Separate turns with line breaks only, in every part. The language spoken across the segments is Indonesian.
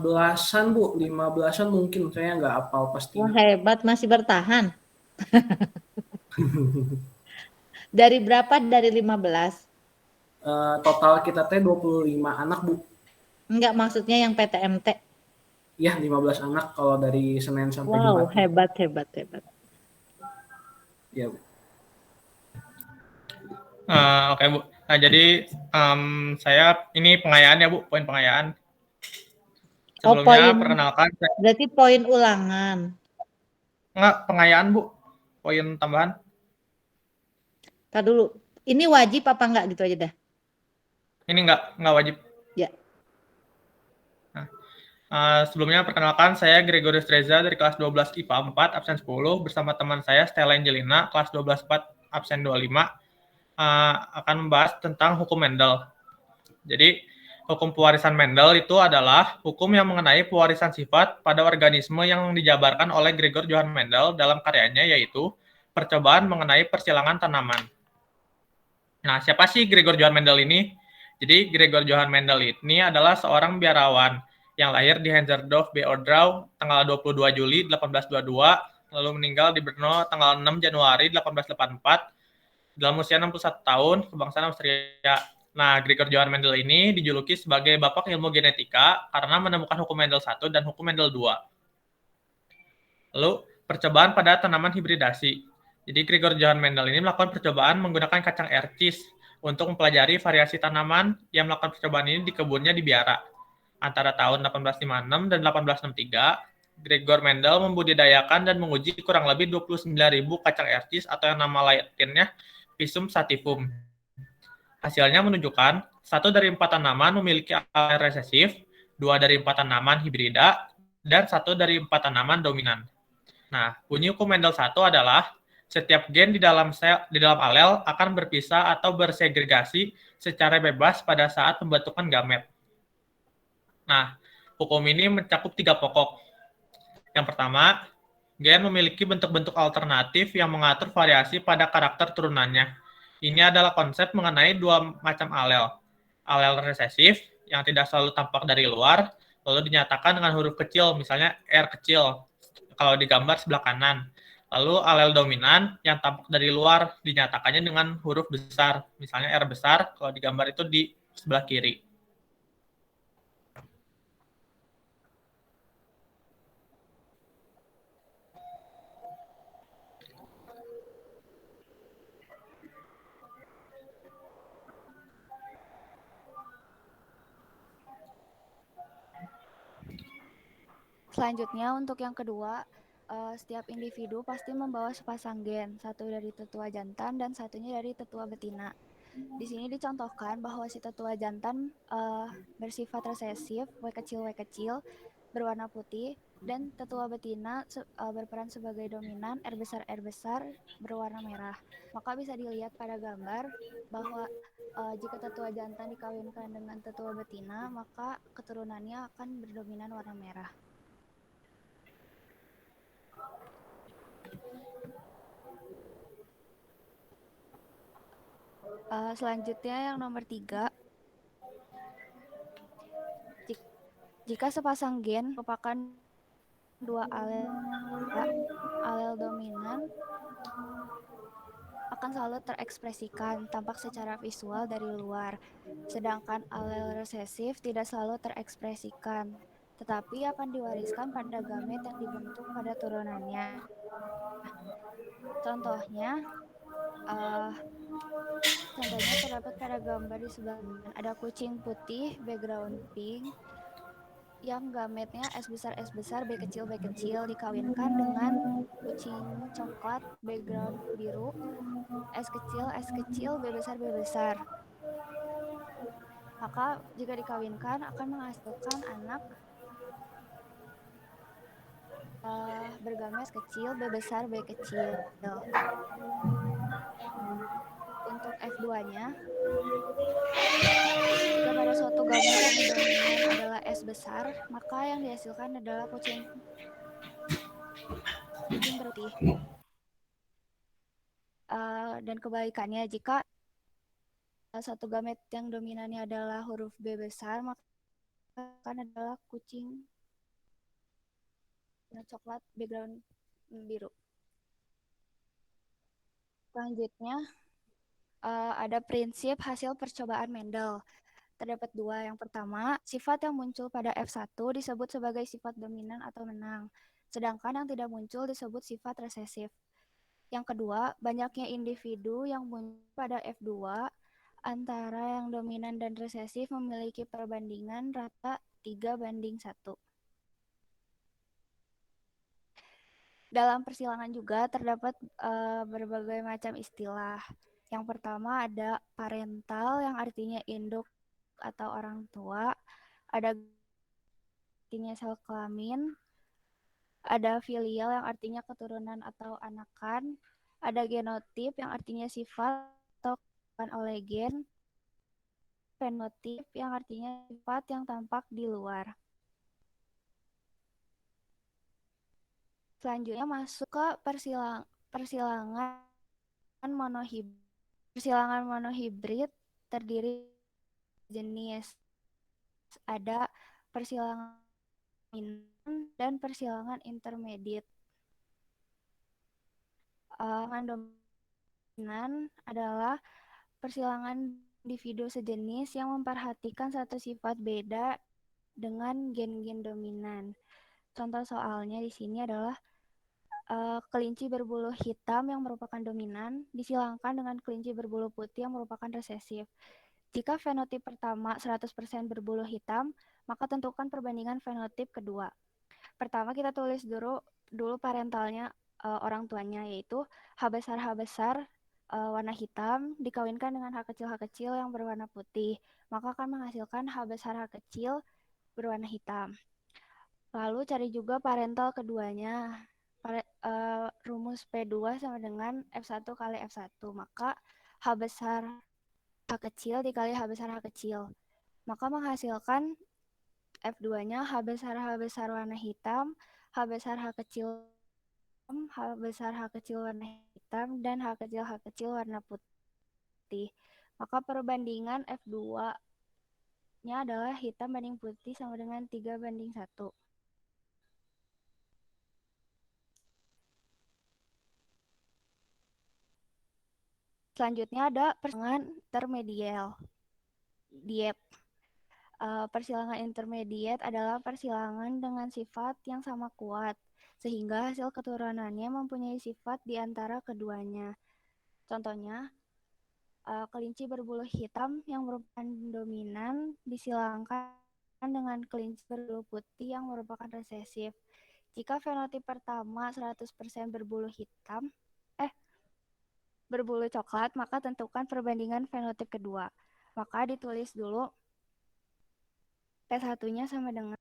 Belasan Bu, 15-an mungkin, saya nggak hafal
Wah,
pastinya.
hebat masih bertahan. Dari berapa dari 15?
Total kita teh 25 anak Bu.
Enggak, maksudnya yang PTMT.
Ya, 15 anak kalau dari Senin sampai
Wow,
Jumatnya.
hebat, hebat, hebat.
Ya Bu.
Oke Bu. Nah jadi saya ini pengayaan ya Bu, poin pengayaan.
Oh,
Sebelumnya
poin.
perkenalkan,
Berarti poin ulangan.
enggak pengayaan Bu, poin tambahan.
Tar dulu. Ini wajib apa enggak gitu aja dah.
Ini enggak wajib.
Ya.
Nah, sebelumnya perkenalkan saya Gregorius Reza dari kelas 12 IPA 4 absen 10 bersama teman saya Stella Angelina kelas 12 4 absen 25 akan membahas tentang hukum Mendel. Jadi hukum pewarisan Mendel itu adalah hukum yang mengenai pewarisan sifat pada organisme yang dijabarkan oleh Gregor Johann Mendel dalam karyanya yaitu Percobaan mengenai persilangan tanaman. Nah, siapa sih Gregor Johann Mendel ini? Jadi Gregor Johann Mendel ini adalah seorang biarawan yang lahir di Henzerdorf, Beordrau, tanggal 22 Juli 1822, lalu meninggal di Brno tanggal 6 Januari 1884, dalam usia 61 tahun, kebangsaan Austria. Nah, Gregor Johann Mendel ini dijuluki sebagai bapak ilmu genetika karena menemukan hukum Mendel 1 dan hukum Mendel 2. Lalu, percobaan pada tanaman hibridasi. Jadi Gregor Johann Mendel ini melakukan percobaan menggunakan kacang ercis untuk mempelajari variasi tanaman. Yang melakukan percobaan ini di kebunnya di Biara. Antara tahun 1856 dan 1863, Gregor Mendel membudidayakan dan menguji kurang lebih 29.000 kacang ercis atau yang nama latinnya Pisum sativum. Hasilnya menunjukkan 1 dari 4 tanaman memiliki alel resesif, 2 dari 4 tanaman hibrida, dan 1 dari 4 tanaman dominan. Nah, bunyi hukum Mendel 1 adalah setiap gen di dalam alel akan berpisah atau bersegregasi secara bebas pada saat pembentukan gamet. Nah, hukum ini mencakup 3 pokok. Yang pertama, gen memiliki bentuk-bentuk alternatif yang mengatur variasi pada karakter turunannya. Ini adalah konsep mengenai 2 macam alel. Alel resesif yang tidak selalu tampak dari luar, lalu dinyatakan dengan huruf kecil, misalnya R kecil, kalau digambar sebelah kanan. Lalu alel dominan yang tampak dari luar dinyatakannya dengan huruf besar, misalnya R besar, kalau digambar itu di sebelah kiri.
Selanjutnya untuk yang kedua, setiap individu pasti membawa sepasang gen, satu dari tetua jantan dan satunya dari tetua betina. Di sini dicontohkan bahwa si tetua jantan bersifat resesif, W kecil, berwarna putih, dan tetua betina berperan sebagai dominan, R besar, berwarna merah. Maka bisa dilihat pada gambar bahwa jika tetua jantan dikawinkan dengan tetua betina, maka keturunannya akan berdominan warna merah. Selanjutnya yang nomor 3, jika sepasang gen merupakan 2 alel dominan akan selalu terekspresikan tampak secara visual dari luar, sedangkan alel resesif tidak selalu terekspresikan, tetapi akan diwariskan pada gamet yang dibentuk pada turunannya. Contohnya, contohnya terdapat pada gambar di sebelah kanan. Ada kucing putih, background pink, yang gametnya S besar, B kecil dikawinkan dengan kucing coklat, background biru, S kecil, B besar. Maka jika dikawinkan akan menghasilkan anak bergamet S kecil, B kecil. Untuk F2-nya, jika pada suatu gamet yang dominan adalah S besar, maka yang dihasilkan adalah kucing putih. Dan kebalikannya, jika satu gamet yang dominannya adalah huruf B besar, maka kan adalah kucing warna coklat background biru. Selanjutnya ada prinsip hasil percobaan Mendel. Terdapat dua. Yang pertama, sifat yang muncul pada F1 disebut sebagai sifat dominan atau menang, sedangkan yang tidak muncul disebut sifat resesif. Yang kedua, banyaknya individu yang muncul pada F2 antara yang dominan dan resesif memiliki perbandingan rata 3:1. Dalam persilangan juga terdapat berbagai macam istilah. Yang pertama ada parental yang artinya induk atau orang tua, ada artinya sel kelamin, ada filial yang artinya keturunan atau anakan, ada genotip yang artinya sifat atau oleh gen, fenotip yang artinya sifat yang tampak di luar. Selanjutnya masuk ke persilangan monohibrid. Persilangan monohibrid terdiri jenis. Ada persilangan dominan dan persilangan intermediate. Dominan adalah persilangan individu sejenis yang memperhatikan satu sifat beda dengan gen-gen dominan. Contoh soalnya di sini adalah kelinci berbulu hitam yang merupakan dominan disilangkan dengan kelinci berbulu putih yang merupakan resesif. Jika fenotip pertama 100% berbulu hitam, maka tentukan perbandingan fenotip kedua. Pertama kita tulis dulu parentalnya orang tuanya, yaitu H besar warna hitam dikawinkan dengan H kecil yang berwarna putih, maka akan menghasilkan H besar H kecil berwarna hitam. Lalu cari juga parental keduanya. Rumus P2 sama dengan F1 kali F1, maka H besar H kecil dikali H besar H kecil, maka menghasilkan F2-nya H besar warna hitam, H besar H kecil warna hitam, dan H kecil warna putih. Maka perbandingan F2-nya adalah hitam banding putih sama dengan 3:1. Selanjutnya ada persilangan intermediate. Persilangan intermediate adalah persilangan dengan sifat yang sama kuat, sehingga hasil keturunannya mempunyai sifat di antara keduanya. Contohnya, kelinci berbulu hitam yang merupakan dominan disilangkan dengan kelinci berbulu putih yang merupakan resesif. Jika fenotip pertama 100% berbulu coklat, maka tentukan perbandingan fenotip kedua. Maka ditulis dulu P1-nya sama dengan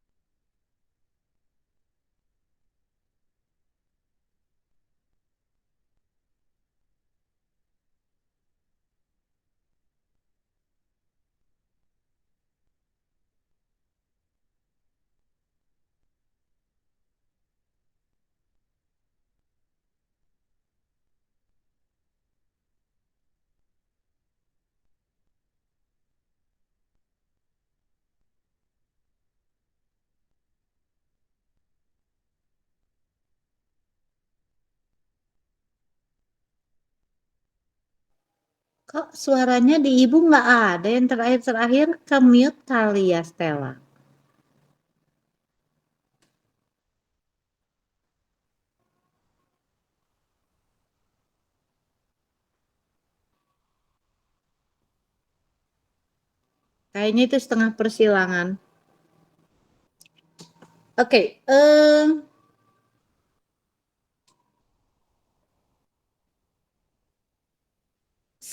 Kok suaranya di ibu nggak ada yang terakhir ke mute kali ya Stella? Kayaknya itu setengah persilangan. Oke,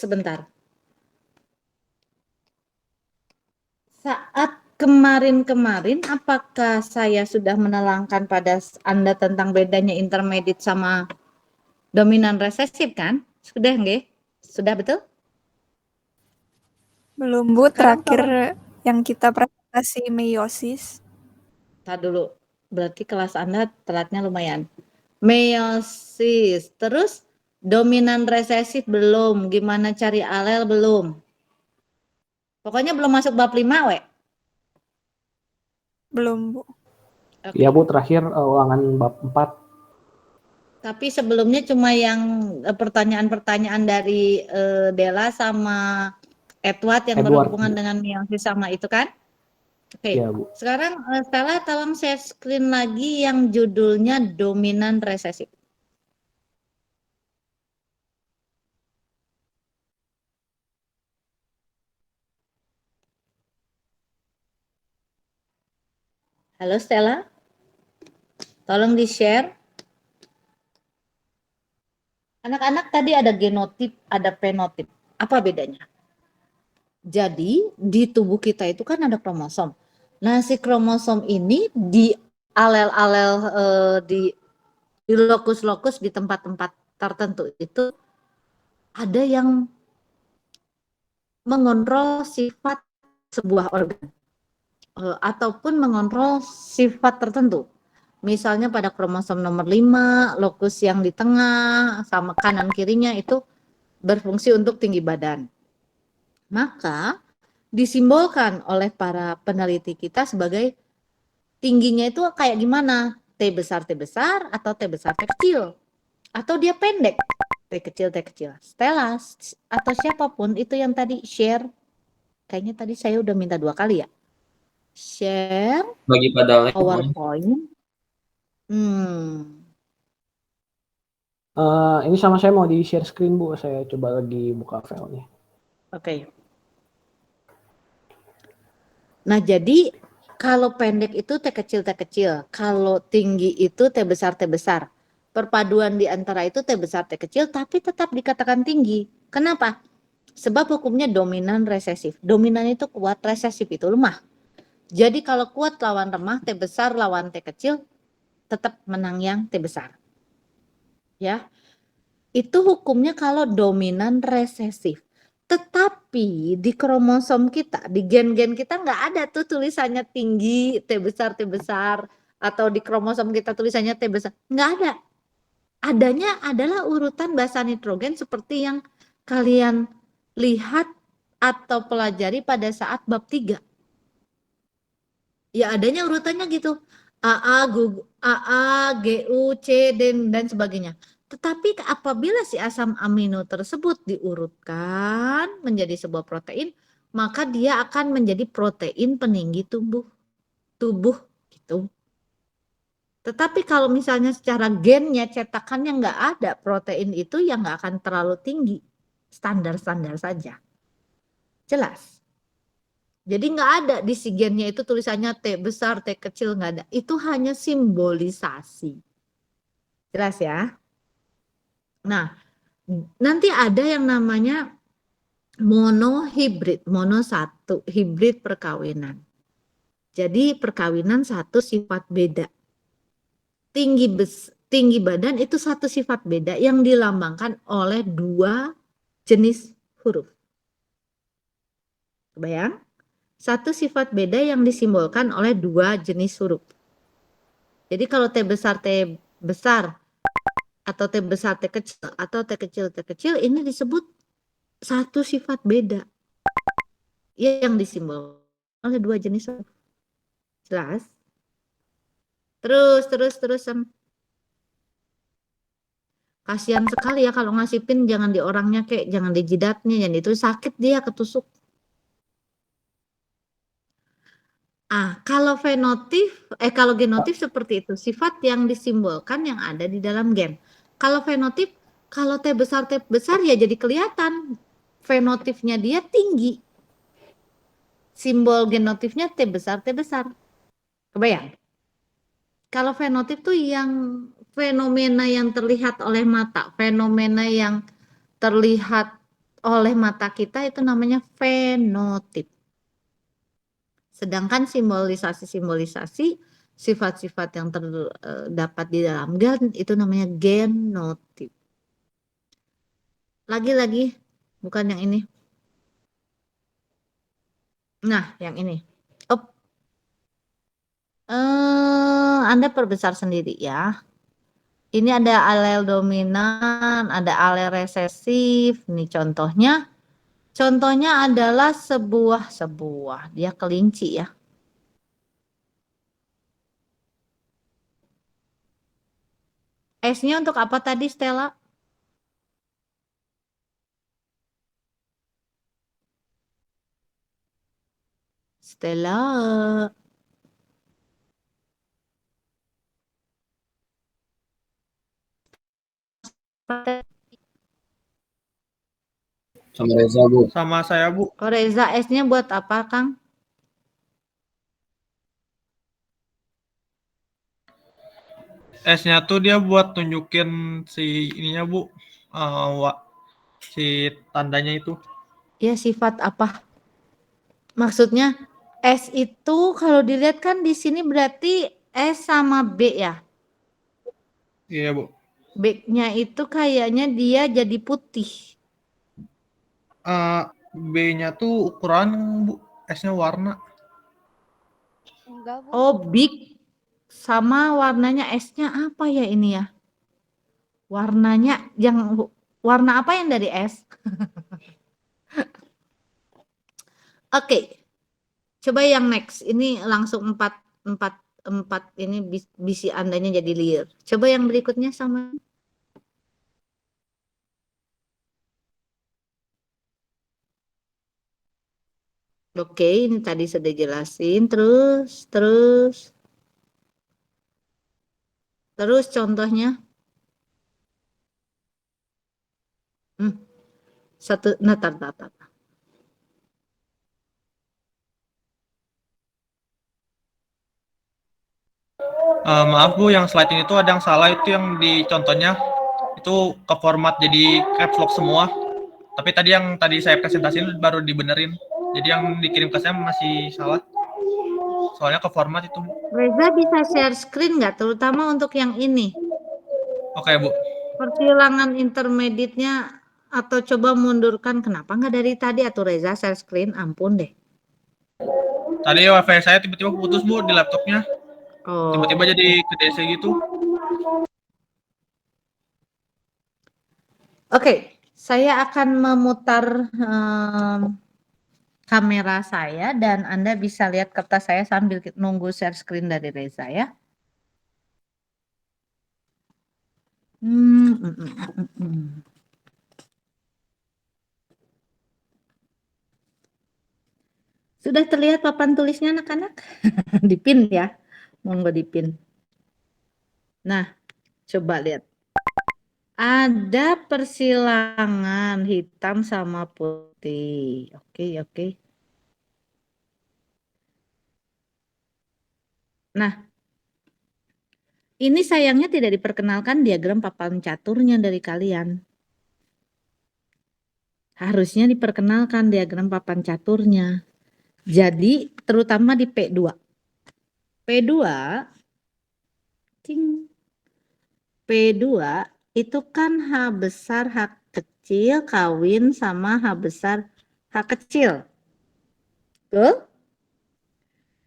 sebentar. Saat kemarin-kemarin, apakah saya sudah menerangkan pada Anda tentang bedanya intermediate sama dominan resesif kan? Sudah nggih? Sudah betul?
Belum Bu,
Sekarang
terakhir yang kita presentasi meiosis.
Tar dulu, berarti kelas Anda telatnya lumayan. Meiosis, terus dominan resesif belum, gimana cari alel belum. Pokoknya belum masuk bab 5 we.
Belum, Bu.
Oke.
Iya Bu, terakhir ulangan bab 4.
Tapi sebelumnya cuma yang pertanyaan-pertanyaan dari Della sama Edward yang berhubungan
Bu.
dengan meiosis sama itu kan? Oke.
Iya Bu.
Sekarang Stella tolong share screen lagi yang judulnya dominan resesif. Halo Stella, tolong di-share. Anak-anak tadi ada genotip, ada fenotip. Apa bedanya? Jadi di tubuh kita itu kan ada kromosom. Nah si kromosom ini di alel-alel di lokus-lokus di tempat-tempat tertentu itu ada yang mengontrol sifat sebuah organ ataupun mengontrol sifat tertentu. Misalnya pada kromosom nomor 5, lokus yang di tengah sama kanan kirinya itu berfungsi untuk tinggi badan. Maka disimbolkan oleh para peneliti kita sebagai tingginya itu kayak gimana? T besar atau T besar T kecil? Atau dia pendek? T kecil. Stella atau siapapun itu yang tadi share. Kayaknya tadi saya udah minta 2 kali ya. Share
Bagi pada link.
PowerPoint.
Ini sama saya mau di share screen Bu, saya coba lagi buka filenya.
Oke. Nah jadi kalau pendek itu T kecil, kalau tinggi itu T besar. Perpaduan di antara itu T besar T kecil tapi tetap dikatakan tinggi. Kenapa? Sebab hukumnya dominan resesif. Dominan itu kuat, resesif itu lemah. Jadi kalau kuat lawan lemah, T besar lawan T kecil tetap menang yang T besar. Ya. Itu hukumnya kalau dominan resesif. Tetapi di kromosom kita, di gen-gen kita nggak ada tuh tulisannya tinggi, T besar, atau di kromosom kita tulisannya T besar. Nggak ada. Adanya adalah urutan basa nitrogen seperti yang kalian lihat atau pelajari pada saat bab 3. Ya adanya urutannya gitu. AA, GU, C, dan sebagainya. Tetapi apabila si asam amino tersebut diurutkan menjadi sebuah protein, maka dia akan menjadi protein peninggi tubuh gitu. Tetapi kalau misalnya secara gennya cetakannya nggak ada protein itu yang nggak akan terlalu tinggi, standar-standar saja. Jelas. Jadi nggak ada di si gennya itu tulisannya T besar, T kecil, nggak ada. Itu hanya simbolisasi. Jelas ya? Nah, nanti ada yang namanya monohibrid, mono satu, hibrid perkawinan. Jadi perkawinan satu sifat beda. Tinggi badan itu satu sifat beda yang dilambangkan oleh 2 jenis huruf. Kebayang? Satu sifat beda yang disimbolkan oleh 2 jenis huruf. Jadi kalau T besar atau T besar T kecil atau T kecil ini disebut satu sifat beda yang disimbolkan oleh 2 jenis huruf. Jelas? Terus. Kasihan sekali ya kalau ngasih pin, jangan di orangnya kek, jangan di jidatnya, jangan itu sakit dia ketusuk. Kalau kalau genotif seperti itu, sifat yang disimbolkan yang ada di dalam gen. Kalau fenotip, kalau T besar ya jadi kelihatan fenotipnya dia tinggi. Simbol genotifnya T besar. Kebayang? Kalau fenotip tuh yang fenomena yang terlihat oleh mata, fenomena yang terlihat oleh mata kita itu namanya fenotip. Sedangkan simbolisasi sifat-sifat yang terdapat di dalam gen itu namanya genotip. Lagi, bukan yang ini. Nah, yang ini. Anda perbesar sendiri ya. Ini ada alel dominan, ada alel resesif. Ini contohnya. Contohnya adalah sebuah dia kelinci ya. S-nya untuk apa tadi, Stella? Stella.
Sama Reza, Bu.
Sama saya, Bu.
Oh, Reza, S-nya buat apa, Kang?
S-nya tuh dia buat tunjukin si ininya, Bu. Si tandanya itu.
Ya, sifat apa? Maksudnya S itu kalau dilihat kan di sini berarti S sama B ya.
Iya, Bu.
B-nya itu kayaknya dia jadi putih.
B-nya tuh ukuran, Bu. S-nya warna.
Enggak, Bu.
Oh, big sama warnanya S-nya apa ya ini ya? Warnanya warna apa yang dari S? Oke. Coba yang next. Ini langsung empat ini bisi andanya jadi liar. Coba yang berikutnya sama. Oke, ini tadi sudah jelasin. Terus contohnya. Satu, tar.
Maaf, Bu, yang slide ini tuh ada yang salah, itu yang di contohnya itu ke format jadi caps lock semua. Tapi tadi saya presentasiin baru dibenerin. Jadi yang dikirim ke saya masih salah. Soalnya ke format itu, Bu.
Reza bisa share screen nggak? Terutama untuk yang ini.
Oke, Bu.
Persilangan intermediate-nya atau coba mundurkan. Kenapa nggak dari tadi? Atau Reza share screen? Ampun deh.
Tadi wifi saya tiba-tiba putus, Bu, di laptopnya.
Oh.
Tiba-tiba jadi ke DC gitu.
Oke, saya akan memutar kamera saya dan Anda bisa lihat kertas saya sambil nunggu share screen dari Reza ya. Sudah terlihat papan tulisnya anak-anak? Dipin ya, monggo dipin. Nah, coba lihat. Ada persilangan hitam sama putih. Oke. Nah, ini sayangnya tidak diperkenalkan diagram papan caturnya dari kalian. Harusnya diperkenalkan diagram papan caturnya. Jadi, terutama di P2. P2 itu kan H besar H kecil kawin sama H besar H kecil. Tuh.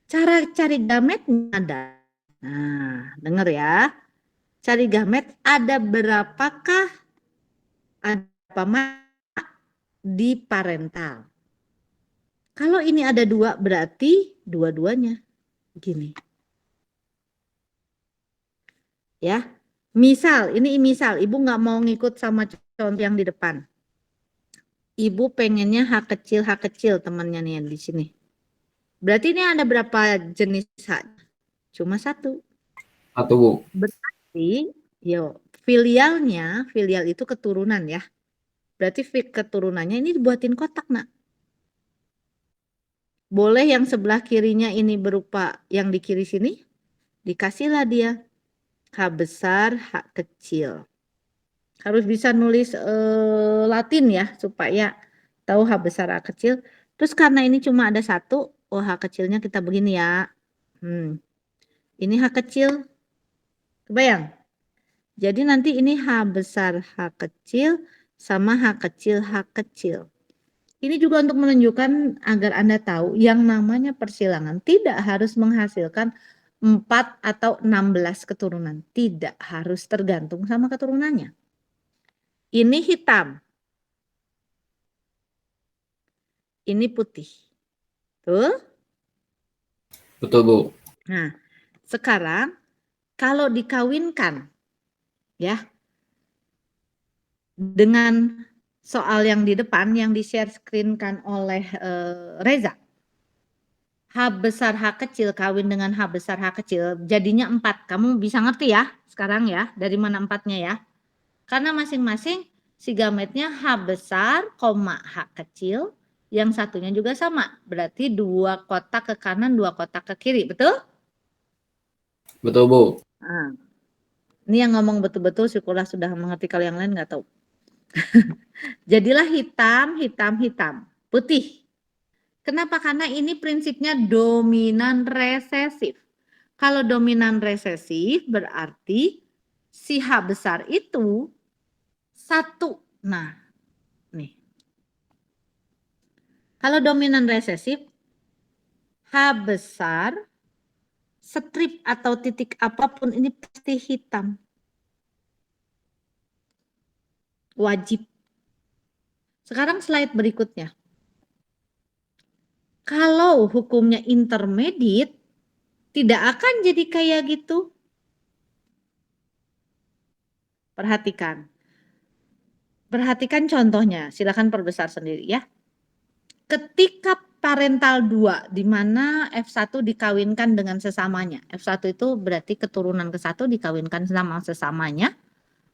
Cara cari gametnya ada. Nah, dengar ya. Cari gamet ada berapakah ada di parental. Kalau ini ada 2 berarti dua-duanya. Gini. Ya. Misal, ini misal Ibu nggak mau ngikut sama contoh yang di depan. Ibu pengennya H kecil temannya nih yang di sini. Berarti ini ada berapa jenis H? Cuma 1.
1, Bu.
Berarti, filial itu keturunan ya. Berarti keturunannya ini dibuatin kotak, nak. Boleh yang sebelah kirinya ini berupa yang di kiri sini, dikasihlah dia H besar, H kecil. Harus bisa nulis Latin ya, supaya tahu H besar, H kecil. Terus karena ini cuma ada 1, H kecilnya kita begini ya. Ini H kecil. Kebayang? Jadi nanti ini H besar, H kecil, sama H kecil. Ini juga untuk menunjukkan agar Anda tahu yang namanya persilangan tidak harus menghasilkan 4 atau 16 keturunan. Tidak harus tergantung sama keturunannya. Ini hitam. Ini putih. Tuh. Betul, Bu. Nah, sekarang kalau dikawinkan, ya. Dengan soal yang di depan yang di-share screen-kan oleh Reza. H besar H kecil kawin dengan H besar H kecil jadinya 4. Kamu bisa ngerti ya sekarang ya dari mana 4-nya ya. Karena masing-masing si gametnya H besar, H kecil, yang satunya juga sama. Berarti 2 kotak ke kanan, 2 kotak ke kiri, betul?
Betul, Bu.
Nah, ini yang ngomong betul-betul syukurlah sudah mengerti, kalau yang lain nggak tahu. Jadilah hitam, hitam, hitam, putih. Kenapa? Karena ini prinsipnya dominan resesif. Kalau dominan resesif berarti si H besar itu 1. Nah, nih. Kalau dominan resesif, H besar, strip atau titik apapun ini pasti hitam. Wajib. Sekarang slide berikutnya. Kalau hukumnya intermediate, tidak akan jadi kayak gitu. Perhatikan. Perhatikan contohnya, silakan perbesar sendiri ya. Ketika parental 2, di mana F1 dikawinkan dengan sesamanya. F1 itu berarti keturunan ke-1 dikawinkan sama sesamanya.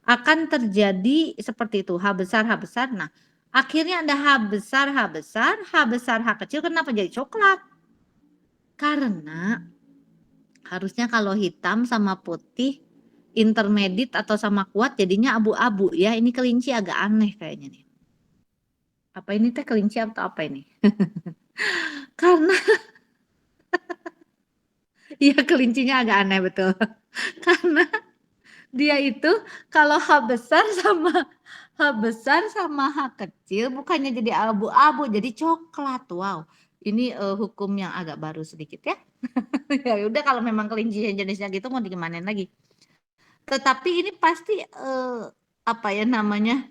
Akan terjadi seperti itu, H besar, H besar. Nah, akhirnya ada H besar, H besar, H besar, H kecil. Kenapa jadi coklat? Karena harusnya kalau hitam sama putih, intermediate atau sama kuat jadinya abu-abu ya. Ini kelinci agak aneh kayaknya nih. Apa ini teh kelinci atau apa ini? Karena ya kelincinya agak aneh betul. Karena dia itu kalau H besar sama H kecil bukannya jadi abu-abu, jadi coklat. Wow, ini hukum yang agak baru sedikit ya. Ya udah kalau memang kelinci jenisnya gitu mau digimanain lagi. Tetapi ini pasti apa ya namanya?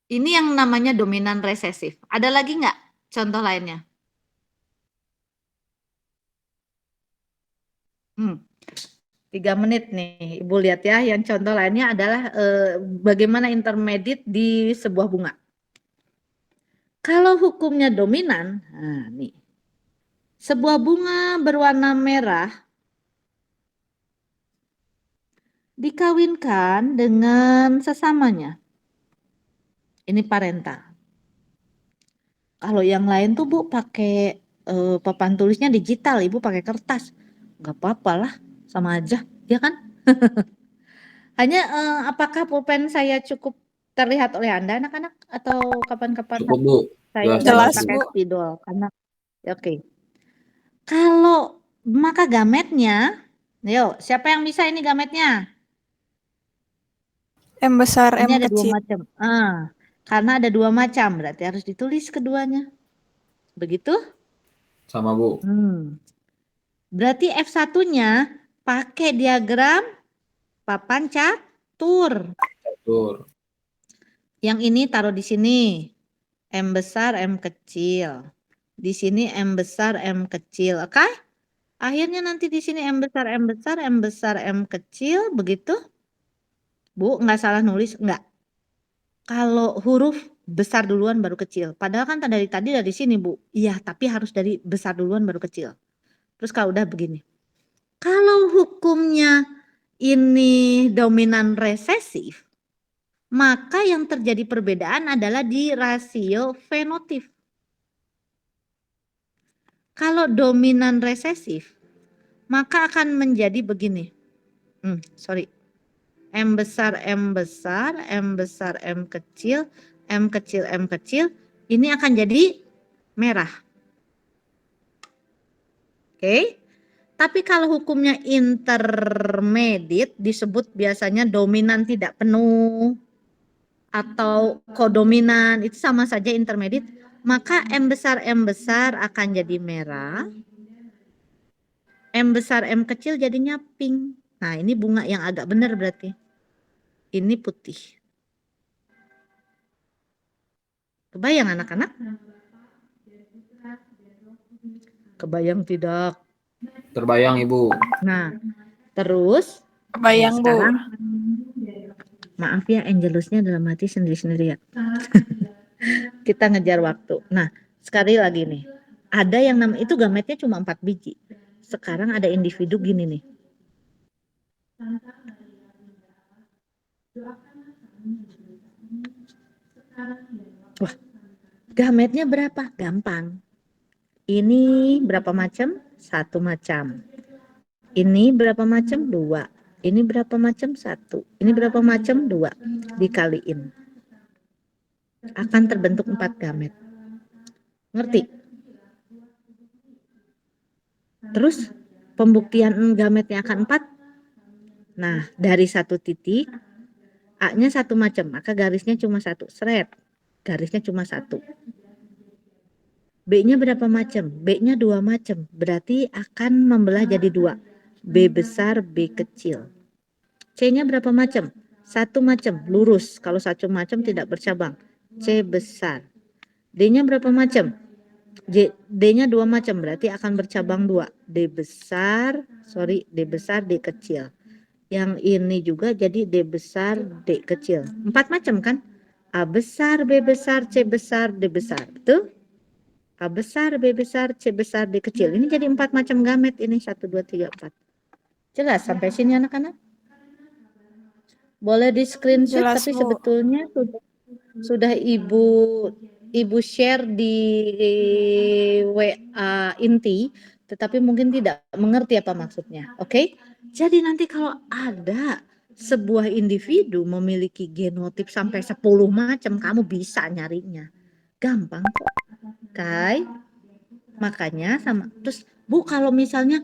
Ini yang namanya dominan resesif. Ada lagi nggak contoh lainnya? 3 menit nih, Ibu lihat ya. Yang contoh lainnya adalah bagaimana intermediate di sebuah bunga. Kalau hukumnya dominan, nah nih. Sebuah bunga berwarna merah dikawinkan dengan sesamanya. Ini parental. Kalau yang lain tuh Bu pakai papan tulisnya digital, Ibu pakai kertas. Nggak apa-apa lah, sama aja, ya kan? Hanya apakah pulpen saya cukup terlihat oleh Anda anak-anak atau kapan-kapan
Cukup, Bu.
saya
Jelas,
pakai
Bu.
spidol karena oke. Kalau maka gametnya, yuk siapa yang bisa ini gametnya?
M besar,
Ini
M
ada 2
kecil.
macam. Karena ada 2 macam, berarti harus ditulis keduanya. Begitu?
Sama, Bu.
Berarti F1-nya pakai diagram papan catur.
Betul.
Yang ini taruh di sini. M besar, M kecil. Di sini M besar, M kecil. Oke? Akhirnya nanti di sini M besar, M besar, M besar, M kecil. Begitu? Bu, nggak salah nulis? Nggak. Kalau huruf besar duluan baru kecil. Padahal kan dari tadi dari sini, Bu. Iya, tapi harus dari besar duluan baru kecil. Terus kalau udah begini. Kalau hukumnya ini dominan resesif, maka yang terjadi perbedaan adalah di rasio fenotip. Kalau dominan resesif, maka akan menjadi begini. M besar, M besar, M besar, M kecil, M kecil, M kecil. Ini akan jadi merah. Oke. Tapi kalau hukumnya intermediate disebut biasanya dominan tidak penuh atau kodominan, itu sama saja intermediate, maka M besar akan jadi merah. M besar M kecil jadinya pink. Nah, ini bunga yang agak benar berarti. Ini putih. Kebayang anak-anak? Kebayang tidak?
Terbayang, Ibu.
Nah, Terus
Kebayang, Bu.
sekarang maaf ya, Angelusnya dalam hati sendiri-sendiri ya. Kita ngejar waktu. Nah, sekali lagi nih. Ada yang itu gametnya cuma 4 biji. Sekarang ada individu gini nih. Wah, gametnya berapa? Gampang. Ini berapa macam? 1 macam. Ini berapa macam? 2. Ini berapa macam? 1. Ini berapa macam? 2. Dikaliin. Akan terbentuk 4 gamet. Ngerti? Terus pembuktian gametnya akan 4. Nah, dari 1 titik, A-nya 1 macam, maka garisnya cuma 1. Seret. Garisnya cuma 1. B-nya berapa macam? B-nya 2 macam. Berarti akan membelah jadi 2. B besar, B kecil. C-nya berapa macam? 1 macam, lurus. Kalau 1 macam tidak bercabang. C besar. D-nya berapa macam? D-nya 2 macam, berarti akan bercabang 2. D besar, D besar, D kecil. Yang ini juga jadi D besar, D kecil. 4 macam kan? A besar, B besar, C besar, D besar. Betul? A besar, B besar, C besar, D kecil. Ini jadi 4 macam gamet ini. 1, 2, 3, 4. Jelas sampai sini anak-anak? Boleh di screenshot,
Jelas,
tapi
Bu.
sebetulnya sudah ibu share di WA inti, tetapi mungkin tidak mengerti apa maksudnya. Oke? Jadi nanti kalau ada sebuah individu memiliki genotip sampai 10 macam, kamu bisa nyarinya. Gampang kok. Kai. Makanya sama. Terus Bu, kalau misalnya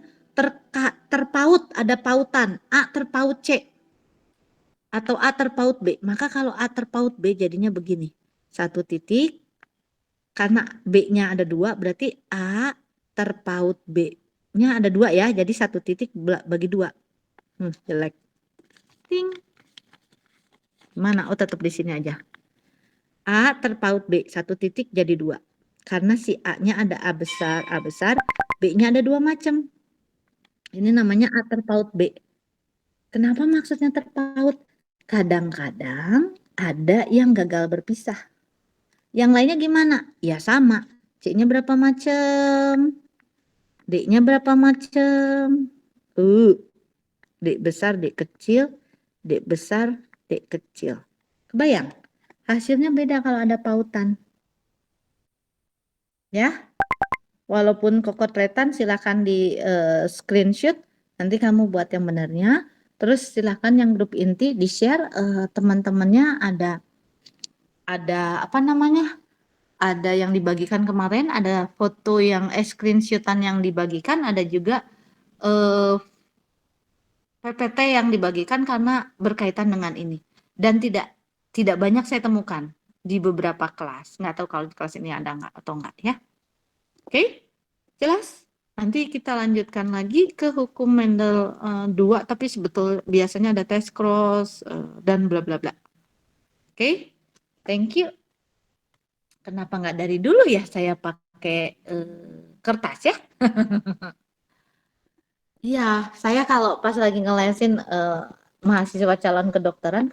terpaut, ada pautan A terpaut C atau A terpaut B, maka kalau A terpaut B jadinya begini. 1 titik, karena B-nya ada 2, berarti A terpaut B-nya ada 2 ya, jadi 1 titik bagi 2. Jelek. Ting. Mana? Oh, tetap di sini aja. A terpaut B, 1 titik jadi 2. Karena si A-nya ada A besar, B-nya ada 2 macam. Ini namanya A terpaut B. Kenapa maksudnya terpaut? Kadang-kadang ada yang gagal berpisah. Yang lainnya gimana? Ya sama. C-nya berapa macam? D-nya berapa macam? D besar, D kecil, D besar, D kecil. Kebayang? Hasilnya beda kalau ada pautan. Ya? Walaupun kokotretan silakan di screenshot. Nanti kamu buat yang benarnya. Terus silakan yang grup inti di-share, teman-temannya ada apa namanya? Ada yang dibagikan kemarin, ada foto yang screenshotan yang dibagikan, ada juga PPT yang dibagikan karena berkaitan dengan ini. Dan tidak banyak saya temukan di beberapa kelas. Nggak tahu kalau di kelas ini ada nggak atau nggak ya. Oke? Jelas? Nanti kita lanjutkan lagi ke hukum Mendel 2, tapi biasanya ada test cross dan bla bla bla. Oke? Thank you. Kenapa nggak dari dulu ya saya pakai kertas ya? Iya, saya kalau pas lagi ngelesin mahasiswa calon kedokteran